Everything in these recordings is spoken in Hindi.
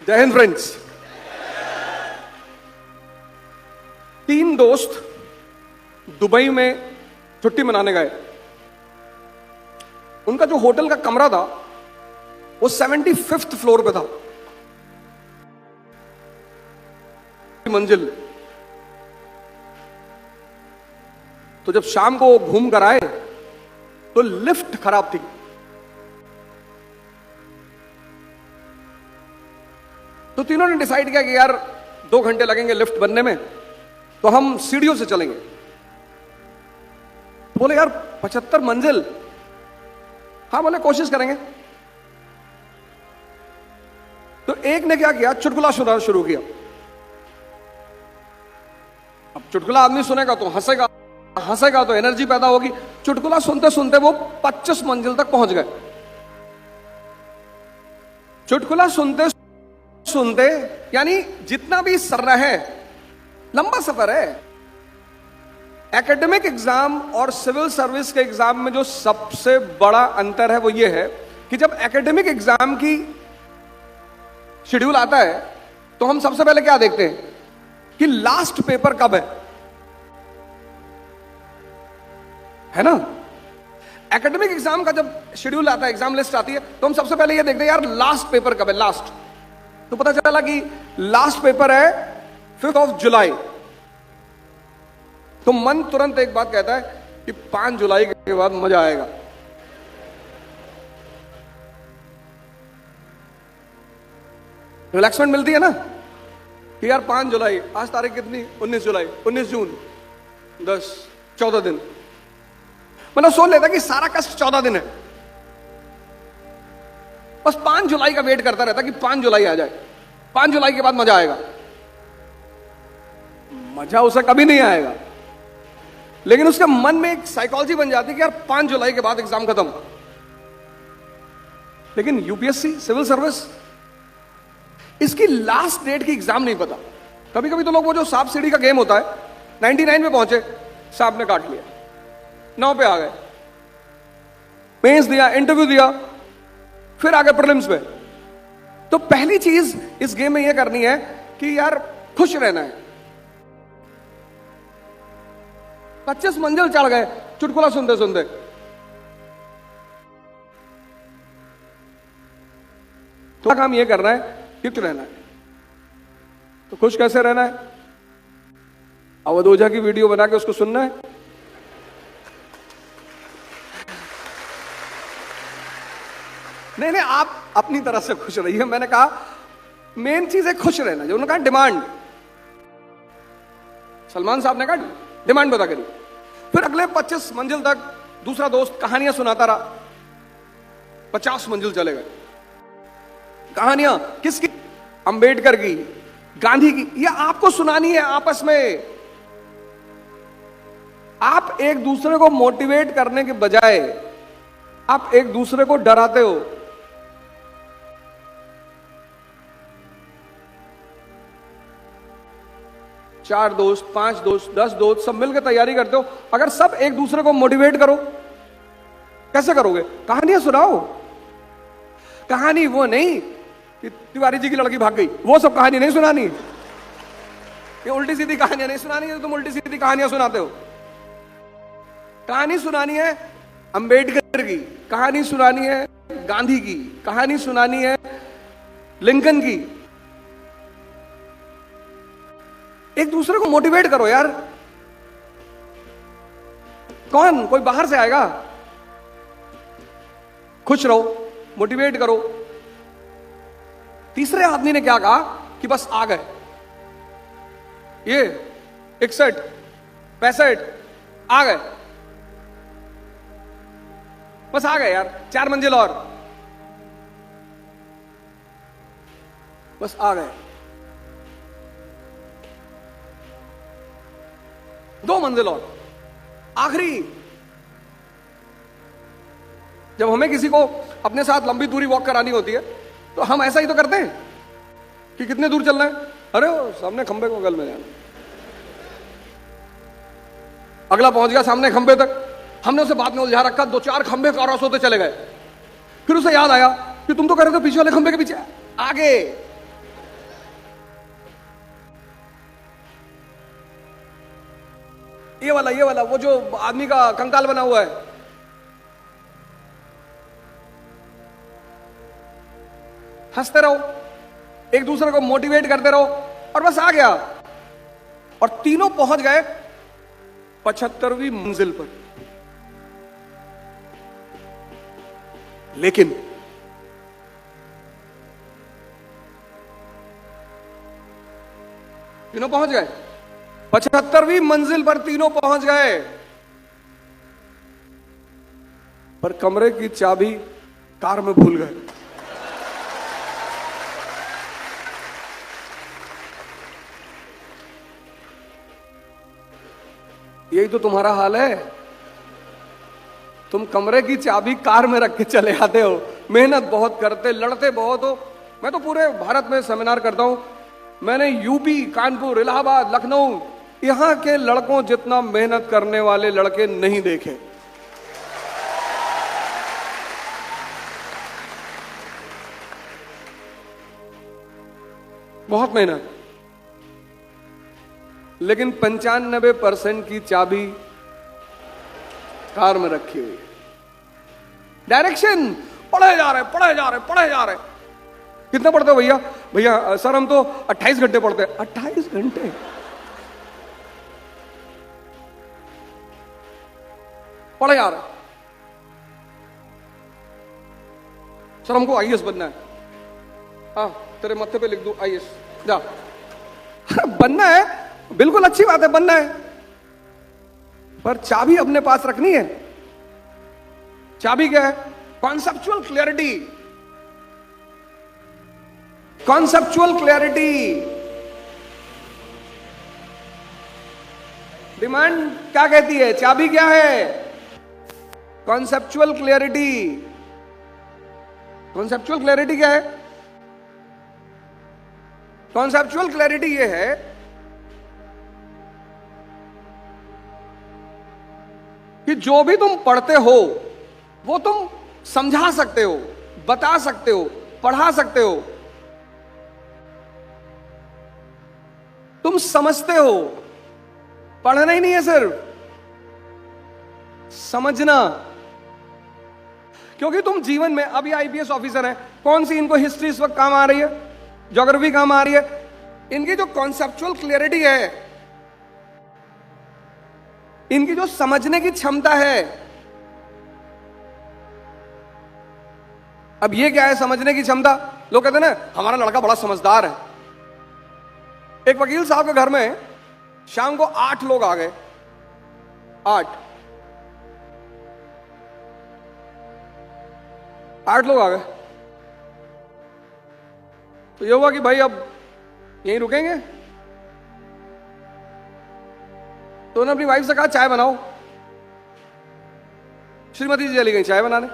जय हिंद फ्रेंड्स। 3 दोस्त दुबई में छुट्टी मनाने गए। उनका जो होटल का कमरा था वो 75th फ्लोर पे था, मंजिल। तो जब शाम को घूम कर आए तो लिफ्ट खराब थी। तो तीनों ने डिसाइड किया कि यार 2 घंटे लगेंगे लिफ्ट बनने में, तो हम सीढ़ियों से चलेंगे। तो बोले यार 75 मंजिल, हाँ बोले कोशिश करेंगे। तो एक ने क्या किया, चुटकुला सुनाना शुरू किया। अब चुटकुला आदमी सुनेगा तो हंसेगा, हंसेगा तो एनर्जी पैदा होगी। चुटकुला सुनते सुनते वो 25 मंजिल तक पहुंच गए। चुटकुला सुनते सुनते, यानी जितना भी सरना है, लंबा सफर है। एकेडमिक एग्जाम और सिविल सर्विस के एग्जाम में जो सबसे बड़ा अंतर है वो ये है कि जब एकेडमिक एग्जाम की शेड्यूल आता है तो हम सबसे पहले क्या देखते हैं कि लास्ट पेपर कब है ना। एकेडमिक एग्जाम का जब शेड्यूल आता है, एग्जाम लिस्ट आती है, तो हम सबसे पहले ये देखते हैं यार लास्ट पेपर कब है, लास्ट। तो पता चला कि लास्ट पेपर है 5 जुलाई। तो मन तुरंत एक बात कहता है कि 5 जुलाई के बाद मजा आएगा। रिलैक्समेंट मिलती है ना कि यार 5 जुलाई, आज तारीख कितनी, 19 जुलाई, 19 जून, 10 14 दिन। मतलब सोच लेता कि सारा कष्ट 14 दिन है, बस 5 जुलाई का वेट करता रहता कि 5 जुलाई आ जाए, 5 जुलाई के बाद मजा आएगा। मजा उसे कभी नहीं आएगा, लेकिन उसके मन में एक साइकोलॉजी बन जाती है कि यार 5 जुलाई के बाद एग्जाम खत्म। लेकिन यूपीएससी, सिविल सर्विस, इसकी लास्ट डेट की एग्जाम नहीं पता। कभी कभी तो लोग वो जो सांप सीढ़ी का गेम होता है, 99 पे पहुंचे, सांप ने काट लिया, 9 पे आ गए, मेंस दिया, इंटरव्यू दिया, फिर आगे प्रीलिम्स में। तो पहली चीज इस गेम में यह करनी है कि यार खुश रहना है। 25 मंजिल चढ़ गए चुटकुला सुनते सुनते। तो काम यह करना है कि खुश रहना है। तो खुश कैसे रहना है? अवध ओझा की वीडियो बना के उसको सुनना है। नहीं नहीं, आप अपनी तरह से खुश रहिए। मैंने कहा मेन चीज है खुश रहना। जो उन्होंने कहा डिमांड, सलमान साहब ने कहा डिमांड बता करी। फिर अगले 25 मंजिल तक दूसरा दोस्त कहानियां सुनाता रहा। 50 मंजिल चले गए। कहानियां किसकी? अंबेडकर की, गांधी की। ये आपको सुनानी है आपस में। आप एक दूसरे को मोटिवेट करने के बजाय आप एक दूसरे को डराते हो। चार दोस्त, 5 दोस्त, 10 दोस्त, सब मिलकर तैयारी करते हो। अगर सब एक दूसरे को मोटिवेट करो, कैसे करोगे? कहानियां सुनाओ। कहानी वो नहीं कि तिवारी जी की लड़की भाग गई, वो सब कहानी नहीं सुनानी। ये उल्टी सीधी कहानियां नहीं सुनानी है। तुम उल्टी सीधी कहानियां सुनाते हो। कहानी सुनानी है अंबेडकर की, कहानी सुनानी है गांधी की, कहानी सुनानी है लिंकन की। एक दूसरे को मोटिवेट करो यार। कौन? कोई बाहर से आएगा? खुश रहो, मोटिवेट करो। तीसरे आदमी ने क्या कहा कि बस आ गए, ये 61 65 आ गए, बस आ गए यार, 4 मंजिल और, बस आ गए। 2 मंजिल और, आखिरी। जब हमें किसी को अपने साथ लंबी दूरी वॉक करानी होती है तो हम ऐसा ही तो करते हैं कि कितने दूर चलना है, अरे वो सामने खंबे को गल में जाना। अगला पहुंच गया सामने खंबे तक, हमने उसे बात में उलझा रखा, 2-4 खंबे क्रॉस होते चले गए। फिर उसे याद आया कि तुम तो कह रहे थे पीछे वाले खंबे के पीछे आगे। ये वाला वो जो आदमी का कंकाल बना हुआ है, हंसते रहो, एक दूसरे को मोटिवेट करते रहो, और बस आ गया। और तीनों पहुंच गए 75वीं मंजिल पर। लेकिन तीनों पहुंच गए 75वीं मंजिल पर, तीनों पहुंच गए, पर कमरे की चाबी कार में भूल गए। यही तो तुम्हारा हाल है, तुम कमरे की चाबी कार में रख के चले आते हो, मेहनत बहुत करते, लड़ते बहुत हो। मैं तो पूरे भारत में सेमिनार करता हूं, मैंने यूपी, कानपुर, इलाहाबाद, लखनऊ, यहां के लड़कों जितना मेहनत करने वाले लड़के नहीं देखे। बहुत मेहनत, लेकिन 95% की चाबी कार में रखी हुई है। डायरेक्शन पढ़े जा रहे, पढ़े जा रहे, पढ़े जा रहे। कितना पढ़ते हो भैया? भैया सर हम तो 28 घंटे पढ़ते हैं। 28 घंटे? पढ़े जा रहे। सर हमको आईएएस बनना है। हाँ तेरे मत्थे पे लिख दूं आईएएस, जा। बनना है, बिल्कुल अच्छी बात है, बनना है, पर चाबी अपने पास रखनी है। चाबी क्या है? Conceptual clarity. Conceptual clarity. Demand क्या कहती है? चाबी क्या है? Conceptual clarity. कॉन्सेप्चुअल क्लैरिटी क्या है? कॉन्सेप्चुअल क्लैरिटी ये है कि जो भी तुम पढ़ते हो वो तुम समझा सकते हो, बता सकते हो, पढ़ा सकते हो, तुम समझते हो। पढ़ना ही नहीं है, सिर्फ समझना। क्योंकि तुम जीवन में, अभी आईपीएस ऑफिसर हैं, कौन सी इनको हिस्ट्री इस वक्त काम आ रही है, ज्योग्राफी काम आ रही है? इनकी जो कॉन्सेप्चुअल क्लैरिटी है, इनकी जो समझने की क्षमता है। अब ये क्या है समझने की क्षमता? लोग कहते हैं ना हमारा लड़का बड़ा समझदार है। एक वकील साहब के घर में शाम को 8 लोग आ गए। 8 लोग आ गए। तो ये हुआ कि भाई अब यहीं रुकेंगे। तो उन्होंने अपनी वाइफ से कहा चाय बनाओ। श्रीमती जी चली गई चाय बनाने।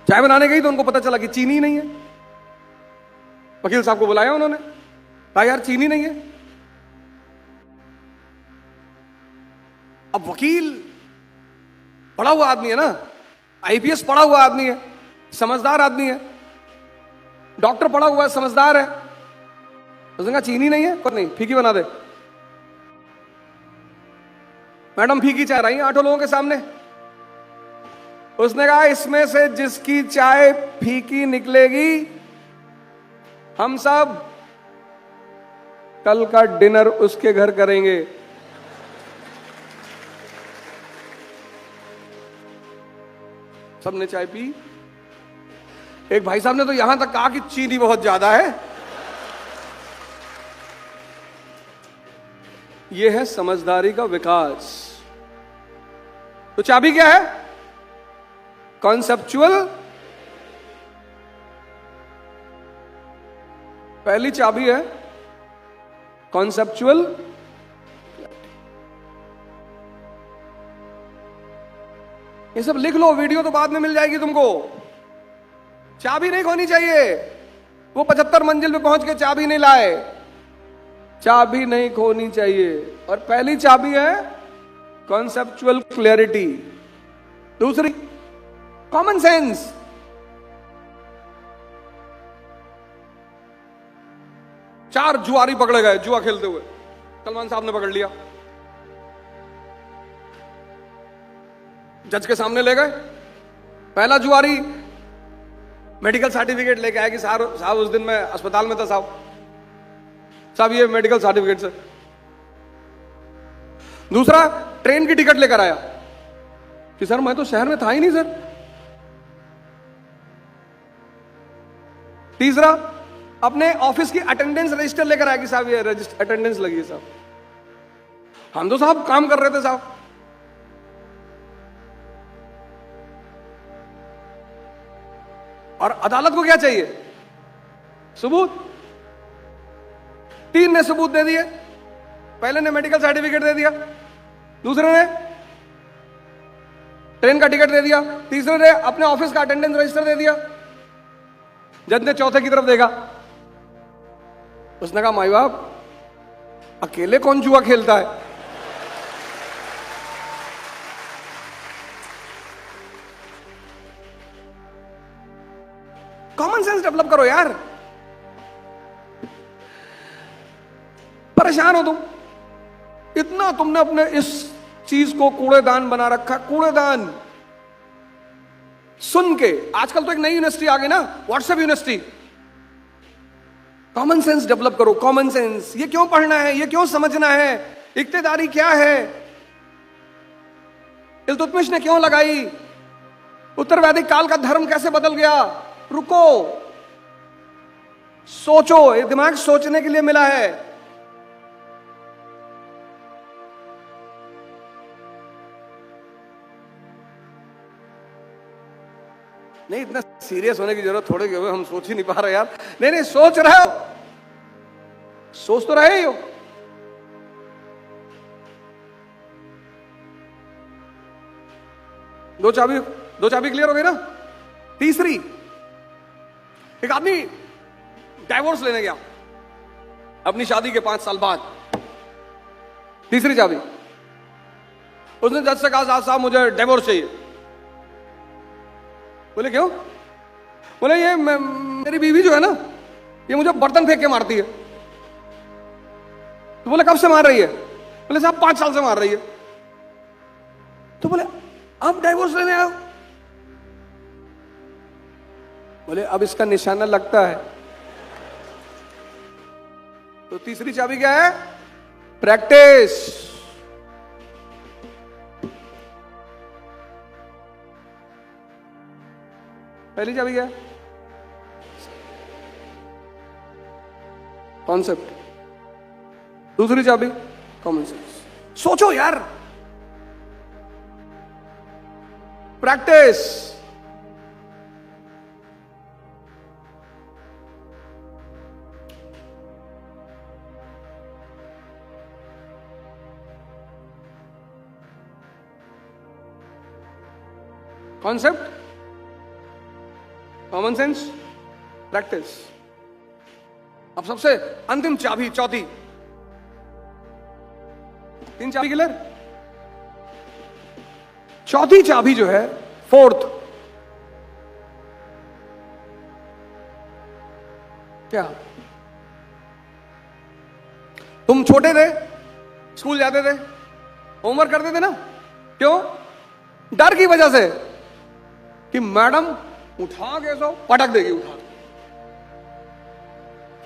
चाय बनाने गई तो उनको पता चला कि चीनी नहीं है। वकील साहब को बुलाया उन्होंने, कहा यार चीनी नहीं है। अब वकील पढ़ा हुआ आदमी है ना, आईपीएस पढ़ा हुआ आदमी है, समझदार आदमी है, डॉक्टर पढ़ा हुआ है, समझदार है। उसने कहा चीनी नहीं है, कोई नहीं, फीकी बना दे। मैडम फीकी चाय रही 8 लोगों के सामने। उसने कहा इसमें से जिसकी चाय फीकी निकलेगी, हम सब कल का डिनर उसके घर करेंगे। सबने चाय पी। एक भाई साहब ने तो यहां तक कहा कि चीनी बहुत ज्यादा है। यह है समझदारी का विकास। तो चाबी क्या है? कॉन्सेप्चुअल। पहली चाबी है कॉन्सेप्चुअल। ये सब लिख लो, वीडियो तो बाद में मिल जाएगी तुमको। चाबी नहीं खोनी चाहिए। वो 75 मंजिल पे पहुंच के चाबी नहीं लाए। चाबी नहीं खोनी चाहिए। और पहली चाबी है कॉन्सेप्चुअल क्लैरिटी। दूसरी कॉमन सेंस। चार जुआरी पकड़े गए जुआ खेलते हुए। सलमान साहब ने पकड़ लिया, जज के सामने ले गए। पहला जुआरी मेडिकल सर्टिफिकेट लेके आया कि साहब उस दिन मैं अस्पताल में था साहब ये मेडिकल सर्टिफिकेट से। दूसरा ट्रेन की टिकट लेकर आया कि सर मैं तो शहर में था ही नहीं सर। तीसरा अपने ऑफिस की अटेंडेंस रजिस्टर लेकर आया कि साहब ये अटेंडेंस लगी है साहब। हम तो साहब काम कर रहे थे साहब। और अदालत को क्या चाहिए? सबूत। 3 ने सबूत दे दिए। पहले ने मेडिकल सर्टिफिकेट दे दिया, दूसरे ने ट्रेन का टिकट दे दिया, तीसरे ने अपने ऑफिस का अटेंडेंस रजिस्टर दे दिया। जज ने चौथे की तरफ देखा, उसने कहा माई बाप अकेले कौन जुआ खेलता है? कॉमन सेंस डेवलप करो यार। परेशान हो तुम इतना, तुमने अपने इस चीज को कूड़ेदान बना रखा। कूड़ेदान सुन के आजकल तो एक नई यूनिवर्सिटी आ गई ना, WhatsApp university. Common sense develop करो। कॉमन सेंस, ये क्यों पढ़ना है, ये क्यों समझना है, इक्तेदारी क्या है, इल्तुतमिश ने क्यों लगाई, उत्तर वैदिक काल का धर्म कैसे बदल गया। रुको, सोचो, ये दिमाग सोचने के लिए मिला है। नहीं, इतना सीरियस होने की जरूरत थोड़े की, हम सोच ही नहीं पा रहे यार। नहीं नहीं, सोच रहे हो, सोच तो रहे ही हो। दो चाबी क्लियर हो गई ना। तीसरी, एक आदमी डाइवोर्स लेने गया अपनी शादी के 5 साल बाद। तीसरी चाबी, उसने जज से कहा साहब मुझे डिवोर्स चाहिए। बोले क्यों? बोले ये मेरी बीवी जो है ना, ये मुझे बर्तन फेंक के मारती है। तो बोले कब से मार रही है? बोले साहब 5 साल से मार रही है। तो बोले आप डाइवोर्स लेने आओ? बोले अब इसका निशाना लगता है। तो तीसरी चाबी क्या है? प्रैक्टिस। पहली चाबी क्या है? कॉन्सेप्ट। दूसरी चाबी कॉमन सेंस। सोचो यार, practice. Concept, common sense, practice. अब सबसे अंतिम चाबी, चौथी। 3 चाबी क्लियर। चौथी चाबी जो है, फोर्थ, क्या? तुम छोटे थे, स्कूल जाते थे, होमवर्क करते थे ना, क्यों? डर की वजह से कि मैडम उठा के सो पटक देगी, उठा।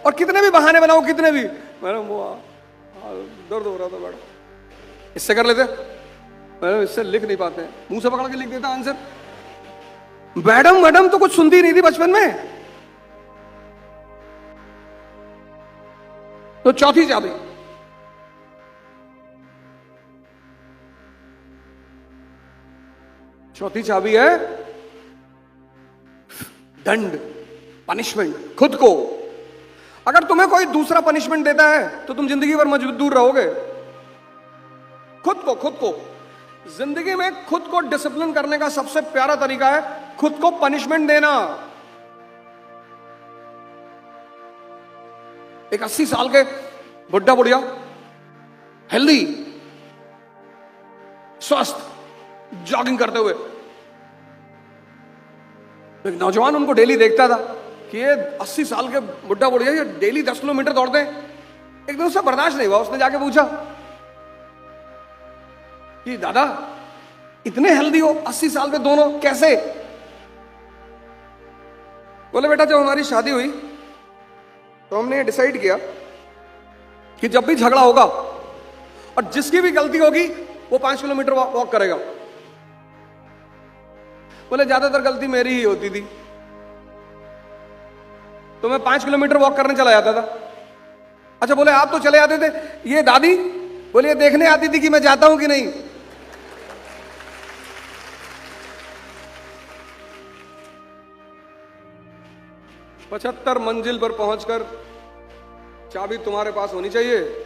और कितने भी बहाने बनाओ, कितने भी, मैडम वो दर्द हो रहा था मैडम, इससे कर लेते, मैडम इससे लिख नहीं पाते, मुंह से पकड़ के लिख देता आंसर। मैडम मैडम तो कुछ सुनती नहीं थी बचपन में। तो चौथी चाबी, चौथी चाबी है दंड, पनिशमेंट। खुद को, अगर तुम्हें कोई दूसरा पनिशमेंट देता है तो तुम जिंदगी भर मजबूर रहोगे। खुद को जिंदगी में खुद को डिसिप्लिन करने का सबसे प्यारा तरीका है खुद को पनिशमेंट देना। एक 80 साल के बुढ़ा बुढ़िया, हेल्दी, स्वस्थ, जॉगिंग करते हुए, एक नौजवान उनको डेली देखता था कि ये 80 साल के बुढ़ा बुढ़िया ये डेली 10 किलोमीटर दौड़ते हैं। एक दिन उससे बर्दाश्त नहीं हुआ, उसने जाके पूछा कि दादा इतने हेल्दी हो 80 साल में दोनों, कैसे? बोले बेटा जब हमारी शादी हुई तो हमने डिसाइड किया कि जब भी झगड़ा होगा और जिसकी भी गलती होगी वो 5 किलोमीटर वॉक करेगा। बोले ज्यादातर गलती मेरी ही होती थी, तो मैं 5 किलोमीटर वॉक करने चला जाता था। अच्छा बोले आप तो चले जाते थे, ये दादी बोले ये देखने आती थी कि मैं जाता हूं कि नहीं। 75 मंजिल पर पहुंचकर चाबी तुम्हारे पास होनी चाहिए।